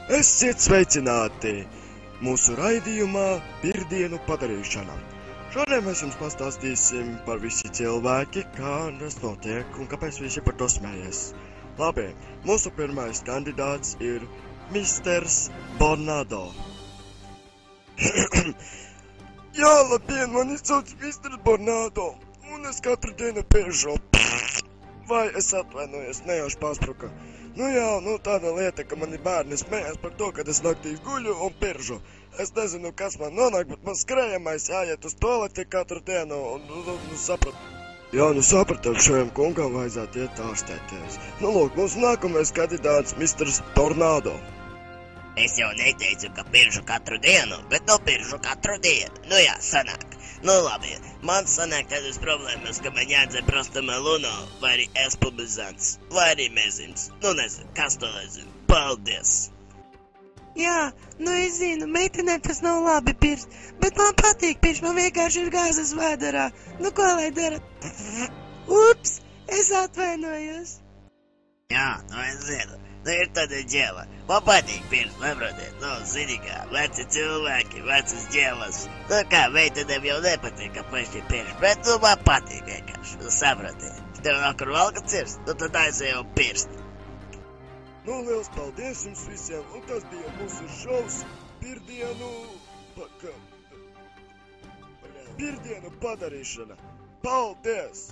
Esiet sveicināti mūsu raidījumā Pirdienu padarīšana. Šodien mēs jums pastāstīsim par visi cilvēki, kā tas notiek un kāpēc visi par to smējies. Labi, mūsu pirmais kandidāts ir Misters Bornado. Jā, labdien, mani sauc Misters Bornado, un es katru dienu piežu. Vai es atvainojos, nejauši paspruka. Tāda lieta, ka mani bērni smējās par to, kad es naktīs guļu un piržu. Es nezinu, kas man nonāk, bet man skrējamais jāiet uz toaleti katru dienu un sapratu. Jā, sapratu, šajam kungam vajadzētu iet ārstēties. Lūk, mūsu nākamais kandidāts Misters Tornado. Es jau neteicu, ka piržu katru dienu, bet piržu katru dienu. Sanāk. Labi, man sanāk tādas problēmas, ka man jādzer prostameluno, vai arī espubizants, vai arī mezims. Nezinu, kas to nezinu. Paldies! Jā, es zinu, meitenēm tas nav labi pirst, bet man patīk pirst, man vienkārši ir gāzes vēderā. Ko lai dara? Ups, es atvainojos. Jā, es zinu. Ir tāda ģēla. Man patīk pirkt, saprotiet. Zini kā, veci cilvēki, vecas ģēlas. Meitenēm jau nepatīk, ka paši pirkt, bet man patīk vienkārši, saprotiet. Tev nav kur valka cirst, tad aizēj jau pirst. Liels paldies jums visiem, un tas bija mūsu šovs Pirdienu padarīšana. Paldies!